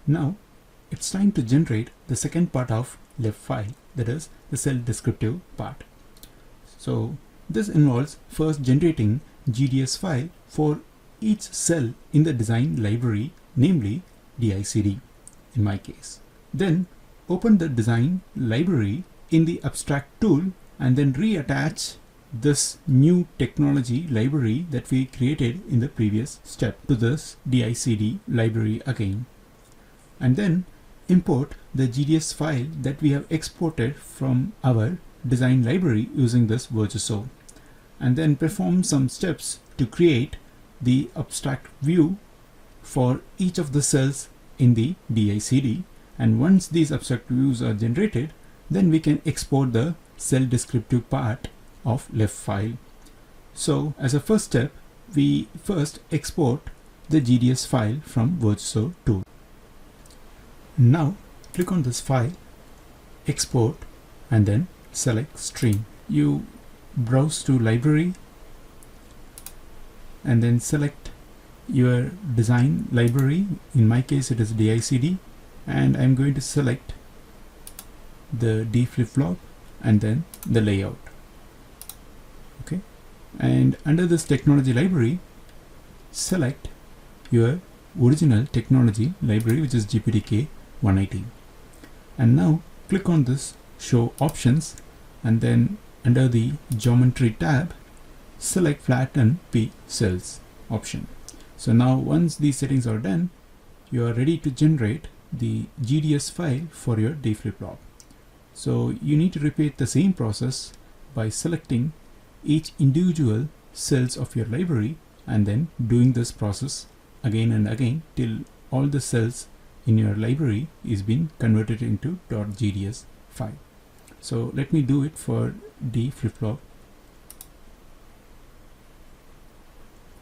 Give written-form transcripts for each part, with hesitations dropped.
Now it's time to generate the second part of LEF file, that is the cell descriptive part. So this involves first generating GDS file for each cell in the design library, namely DICD in my case. Then open the design library in the abstract tool and then reattach this new technology library that we created in the previous step to this DICD library again. And then import the GDS file that we have exported from our design library using this Virtuoso, and then perform some steps to create the abstract view for each of the cells in the DICD. And once these abstract views are generated, then we can export the cell descriptive part of LEF file. So as a first step, we first export the GDS file from Virtuoso tool. Now click on this file, export, and then select stream. You browse to library and then select your design library. In my case it is DICD, and I'm going to select the D flip-flop and then the layout. Okay, and under this technology library, select your original technology library, which is GPDK 180, and now click on this show options, and then under the geometry tab select flatten P cells option. So now once these settings are done, you are ready to generate the GDS file for your D flip-flop. So you need to repeat the same process by selecting each individual cells of your library and then doing this process again and again till all the cells in your library is being converted into .gds file. So let me do it for D flip-flop.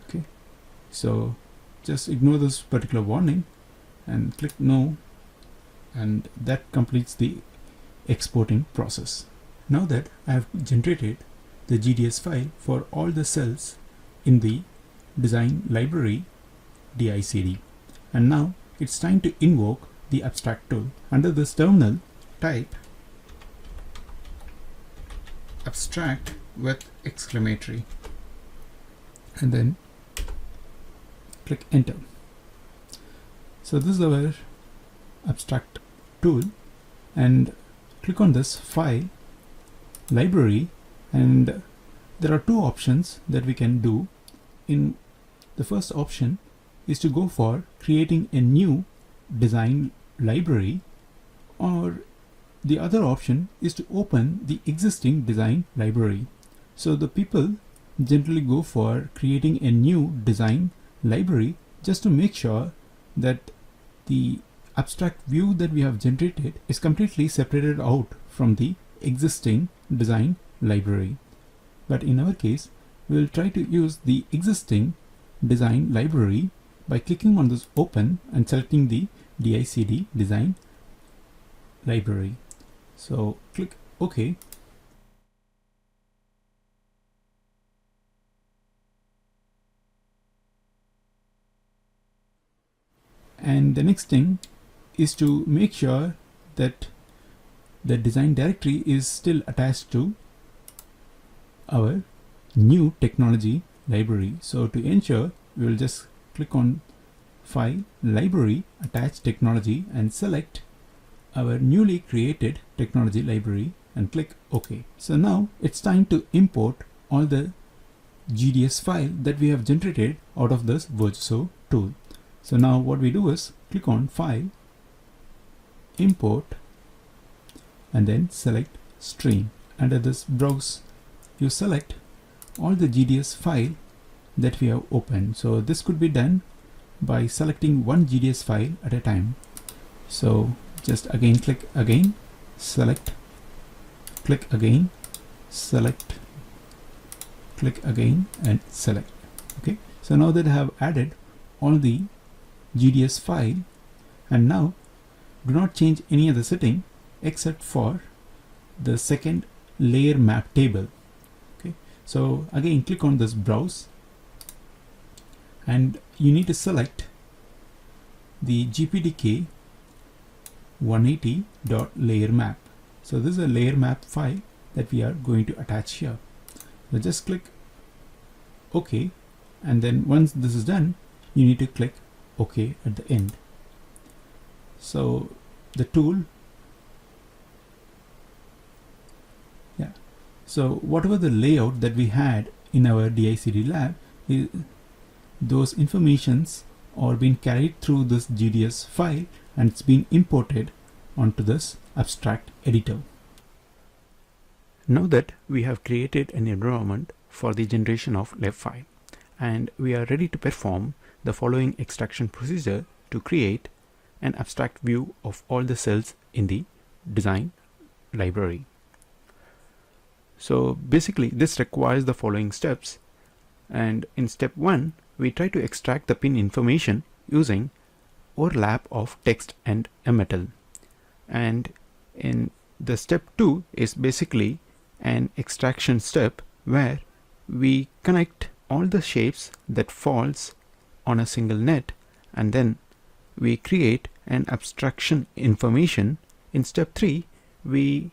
Okay, so just ignore this particular warning and click no, and that completes the exporting process. Now that I have generated the GDS file for all the cells in the design library DICD, and now it's time to invoke the abstract tool. Under this terminal, type abstract with exclamatory and then click enter. So this is our abstract tool, and click on this file library, and there are two options that we can do. In the first option is to go for creating a new design library, or the other option is to open the existing design library. So the people generally go for creating a new design library just to make sure that the abstract view that we have generated is completely separated out from the existing design library. But in our case, we will try to use the existing design library by clicking on this open and selecting the DICD design library. So click OK. And the next thing is to make sure that the design directory is still attached to our new technology library. So to ensure, we will just click on File, Library, Attach Technology, and select our newly created technology library and click OK. So now it's time to import all the GDS file that we have generated out of this Virtuoso tool. So now what we do is click on File, Import, and then select Stream. Under this browse, you select all the GDS file that we have opened. So this could be done by selecting one GDS file at a time. So just again click again, select, click again, select, click again, and select. Okay, so now that I have added all the GDS file, and now do not change any other setting except for the second layer map table. Okay, so again click on this browse, and you need to select the GPDK 180.layerMap. So this is a layer map file that we are going to attach here. So just click OK, and then once this is done, you need to click OK at the end. So the tool, so whatever the layout that we had in our DI/CD lab, those informations are being carried through this GDS file, and it's been imported onto this abstract editor. Now that we have created an environment for the generation of LEF file, and we are ready to perform the following extraction procedure to create an abstract view of all the cells in the design library. So basically this requires the following steps, and in step 1 we try to extract the pin information using overlap of text and a metal, and in the step 2 is basically an extraction step where we connect all the shapes that falls on a single net, and then we create an abstraction information. In step 3 we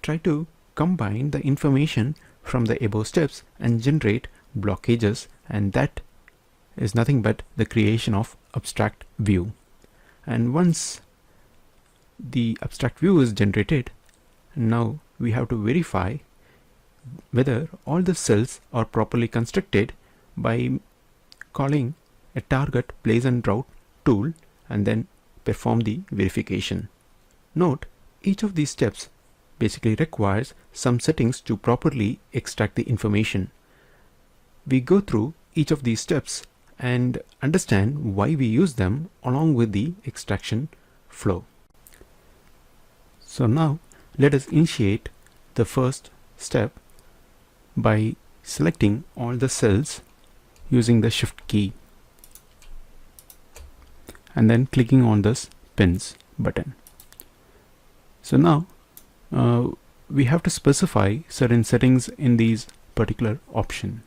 try to combine the information from the above steps and generate blockages, and that is nothing but the creation of abstract view. And once the abstract view is generated, now we have to verify whether all the cells are properly constructed by calling a target place and route tool and then perform the verification. Note, each of these steps basically requires some settings to properly extract the information. We go through each of these steps and understand why we use them along with the extraction flow. So now let us initiate the first step by selecting all the cells using the Shift key and then clicking on this pins button. So now we have to specify certain settings in these particular option,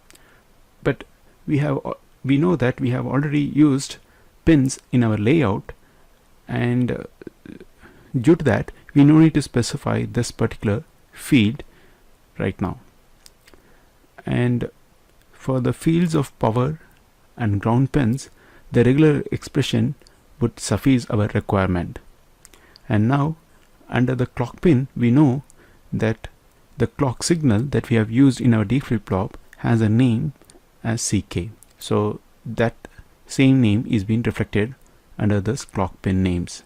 but we know that we have already used pins in our layout, and due to that we no need to specify this particular field right now. And for the fields of power and ground pins, the regular expression would suffice our requirement. And now under the clock pin, we know that the clock signal that we have used in our D flip-flop has a name as CK. So that same name is being reflected under this clock pin names.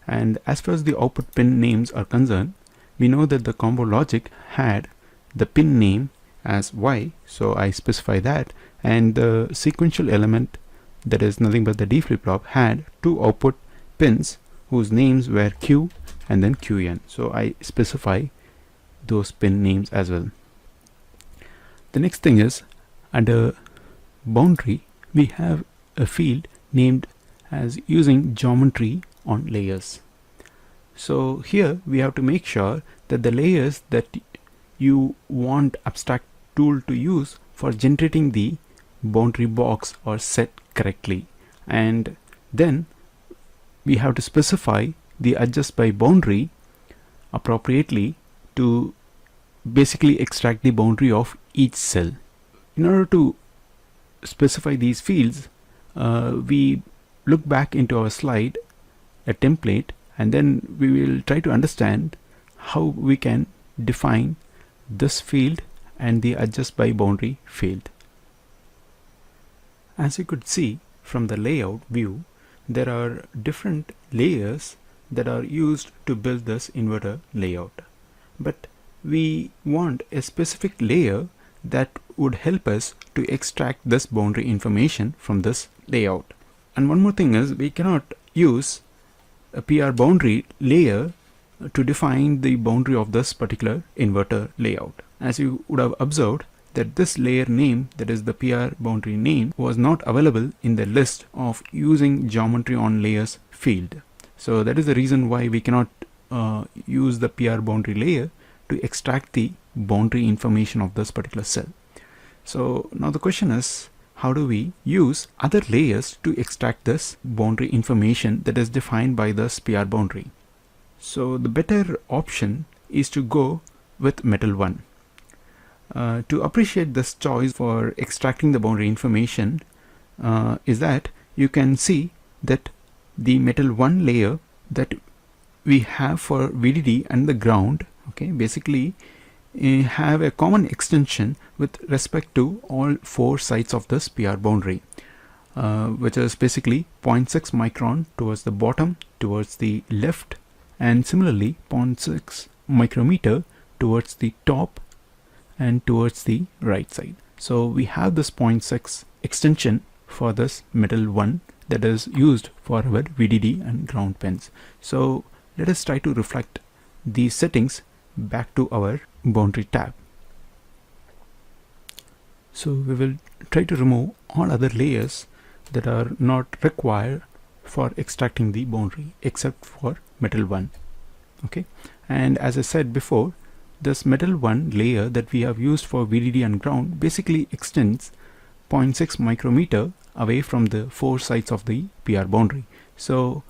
And as far as the output pin names are concerned, we know that the combo logic had the pin name as Y, so I specify that, and the sequential element, that is nothing but the D flip-flop, had two output pins whose names were Q and then QN, so I specify those pin names as well. The next thing is, under boundary we have a field named as using geometry on layers. So here we have to make sure that the layers that you want abstract tool to use for generating the boundary box are set correctly, and then we have to specify the adjust by boundary appropriately to basically extract the boundary of each cell. In order to specify these fields, we look back into our slide, a template, and then we will try to understand how we can define this field and the adjust by boundary field. As you could see from the layout view, there are different layers that are used to build this inverter layout, but we want a specific layer that would help us to extract this boundary information from this layout. And one more thing is, we cannot use a PR boundary layer to define the boundary of this particular inverter layout. As you would have observed that this layer name, that is the PR boundary name, was not available in the list of using geometry on layers field. So that is the reason why we cannot use the PR boundary layer to extract the boundary information of this particular cell. So now the question is, how do we use other layers to extract this boundary information that is defined by the PR boundary. So the better option is to go with metal 1. To appreciate this choice for extracting the boundary information is that you can see that the metal 1 layer that we have for VDD and the ground, okay, basically have a common extension with respect to all 4 sides of this PR boundary, which is basically 0.6 micron towards the bottom, towards the left, and similarly 0.6 micrometer towards the top and towards the right side. So we have this 0.6 extension for this metal 1 that is used for our VDD and ground pins. So let us try to reflect these settings back to our boundary tab. So we will try to remove all other layers that are not required for extracting the boundary except for metal 1. Okay, and as I said before, this metal 1 layer that we have used for VDD and ground basically extends 0.6 micrometer away from the 4 sides of the PR boundary. So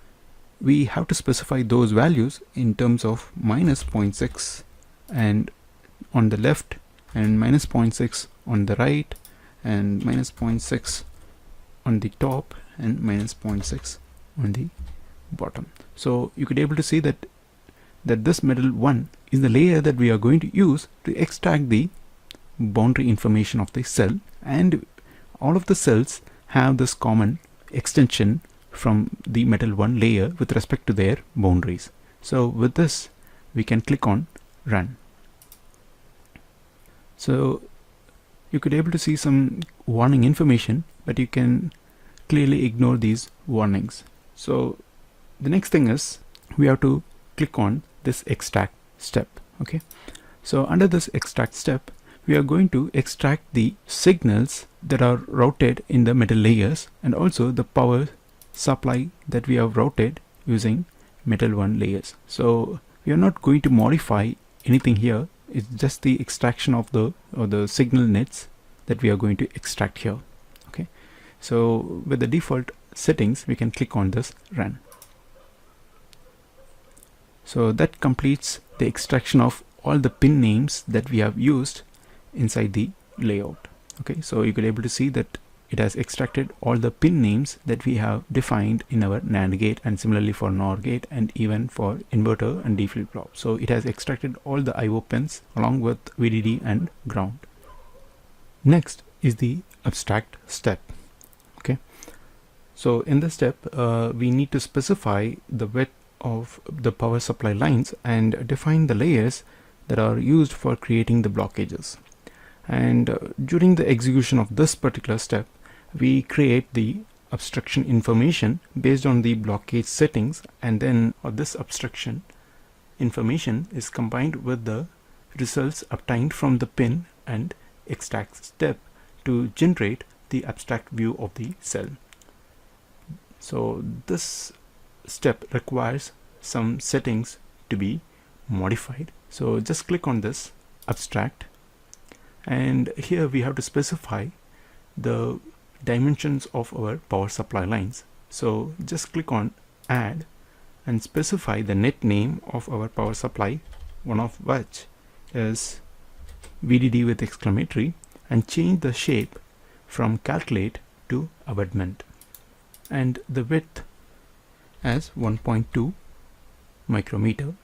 we have to specify those values in terms of minus 0.6 and on the left, and minus 0.6 on the right, and minus 0.6 on the top, and minus 0.6 on the bottom. So you could be able to see that this metal 1 is the layer that we are going to use to extract the boundary information of the cell, and all of the cells have this common extension from the metal 1 layer with respect to their boundaries. So with this we can click on run. So you could be able to see some warning information, but you can clearly ignore these warnings. So the next thing is we have to click on this extract step. Okay, so under this extract step we are going to extract the signals that are routed in the metal layers and also the power supply that we have routed using metal 1 layers. So we are not going to modify anything here. It's just the extraction of the signal nets that we are going to extract here. Okay, so with the default settings we can click on this run. So that completes the extraction of all the pin names that we have used inside the layout. Okay, so you could be able to see that it has extracted all the pin names that we have defined in our NAND gate, and similarly for NOR gate and even for inverter and D flip-flop. So it has extracted all the IO pins along with VDD and ground. Next is the abstract step. Okay, so in this step we need to specify the width of the power supply lines and define the layers that are used for creating the blockages. And during the execution of this particular step, we create the obstruction information based on the blockage settings, and then this obstruction information is combined with the results obtained from the pin and extract step to generate the abstract view of the cell. So this step requires some settings to be modified. So just click on this abstract, and here we have to specify the dimensions of our power supply lines. So just click on add and specify the net name of our power supply, one of which is VDD with exclamatory, and change the shape from calculate to abutment, and the width as 1.2 micrometer.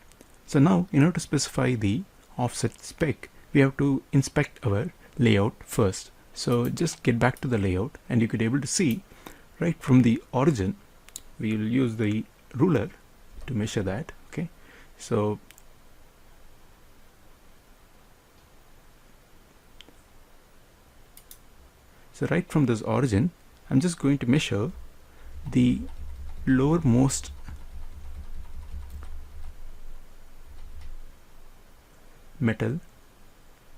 So now in order to specify the offset spec, we have to inspect our layout first. So just get back to the layout, and you could be able to see right from the origin we will use the ruler to measure that. Okay, so right from this origin I'm just going to measure the lowermost metal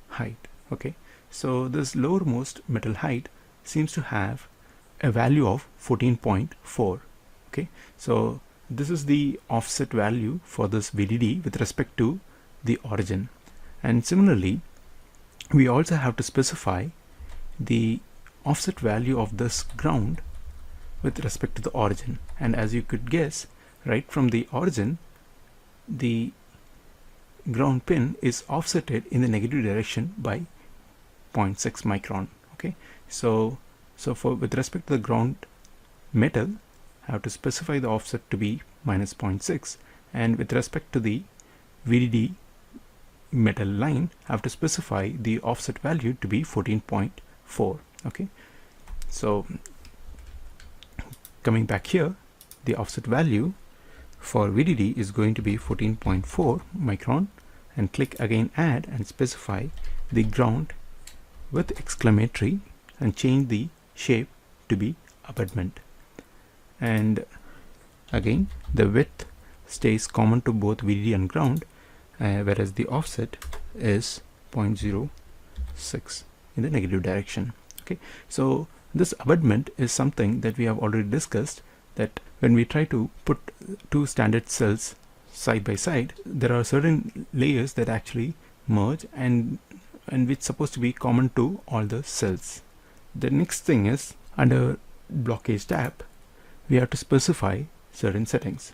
height. Okay, so this lowermost metal height seems to have a value of 14.4. okay, so this is the offset value for this VDD with respect to the origin. And similarly we also have to specify the offset value of this ground with respect to the origin. And as you could guess, right from the origin, the ground pin is offsetted in the negative direction by 0.6 micron. Okay, so for with respect to the ground metal, I have to specify the offset to be minus 0.6, and with respect to the VDD metal line, I have to specify the offset value to be 14.4. okay, so coming back here, the offset value for VDD is going to be 14.4 micron, and click again add and specify the ground with exclamatory and change the shape to be abutment. And again, the width stays common to both VDD and ground, whereas the offset is 0.06 in the negative direction. Okay, so this abutment is something that we have already discussed, that when we try to put two standard cells side by side, there are certain layers that actually merge and which supposed to be common to all the cells. The next thing is, under blockage tab, we have to specify certain settings.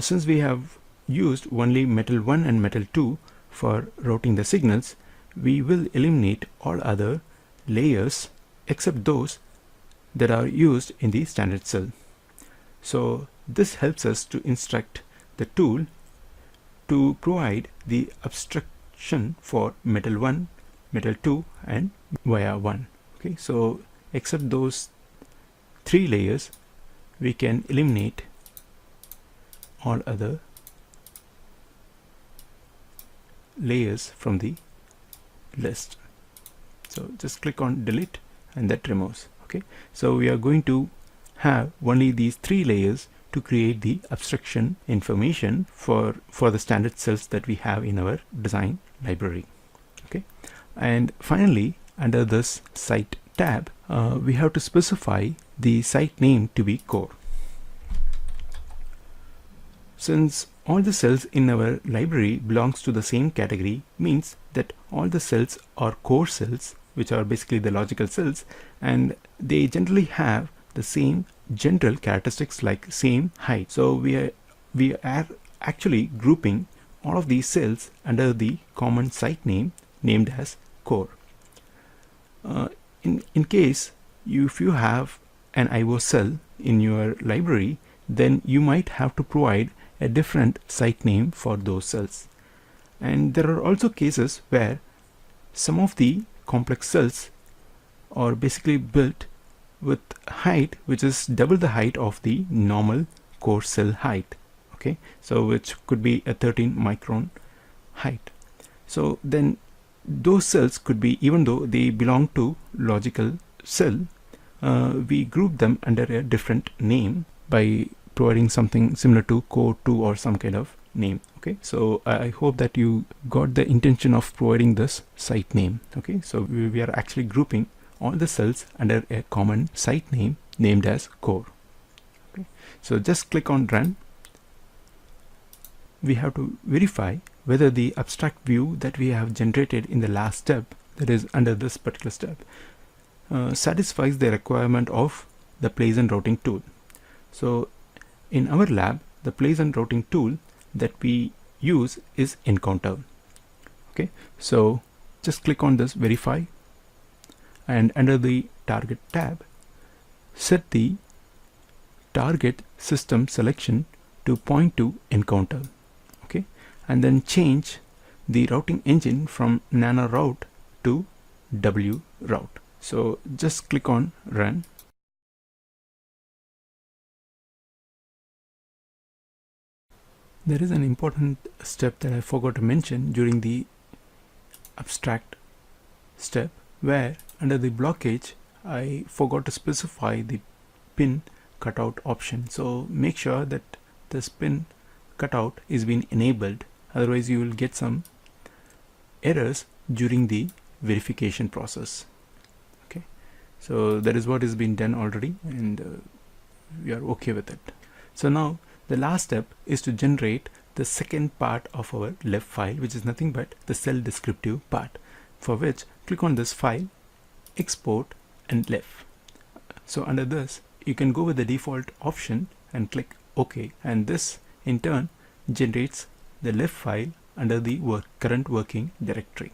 Since we have used only metal 1 and metal 2 for routing the signals, we will eliminate all other layers except those that are used in the standard cell. So this helps us to instruct the tool to provide the abstraction for metal 1, metal 2 and via 1. Okay, so except those three layers, we can eliminate all other layers from the list. So just click on delete and that removes. Okay, so we are going to have only these three layers to create the abstraction information for the standard cells that we have in our design library. Okay, and finally, under this site tab, we have to specify the site name to be core. Since all the cells in our library belongs to the same category, means that all the cells are core cells, which are basically the logical cells, and they generally have the same general characteristics like same height. So we are actually grouping all of these cells under the common site name named as core. In case if you have an IO cell in your library, then you might have to provide a different site name for those cells. And there are also cases where some of the complex cells are basically built with height which is double the height of the normal core cell height. Okay, so which could be a 13 micron height. So then those cells could be, even though they belong to logical cell, we group them under a different name by providing something similar to core 2 or some kind of name. Okay, so I hope that you got the intention of providing this site name. Okay, so we are actually grouping all the cells under a common site name named as core. Okay, so just click on run. We have to verify whether the abstract view that we have generated in the last step, that is under this particular step, satisfies the requirement of the place and routing tool. So in our lab, the place and routing tool that we use is encounter. Okay, so just click on this verify, and under the target tab, set the target system selection to point to encounter. Okay, and then change the routing engine from nano route to W route. So just click on run. There is an important step that I forgot to mention during the abstract step, where under the blockage I forgot to specify the pin cutout option. So make sure that this pin cutout is being enabled, otherwise you will get some errors during the verification process. Okay, so that is what has been done already, and we are okay with it. So now the last step is to generate the second part of our LEF file, which is nothing but the cell descriptive part, for which click on this file, export and LEF. So under this, you can go with the default option and click OK, and this in turn generates the LEF file under the current working directory.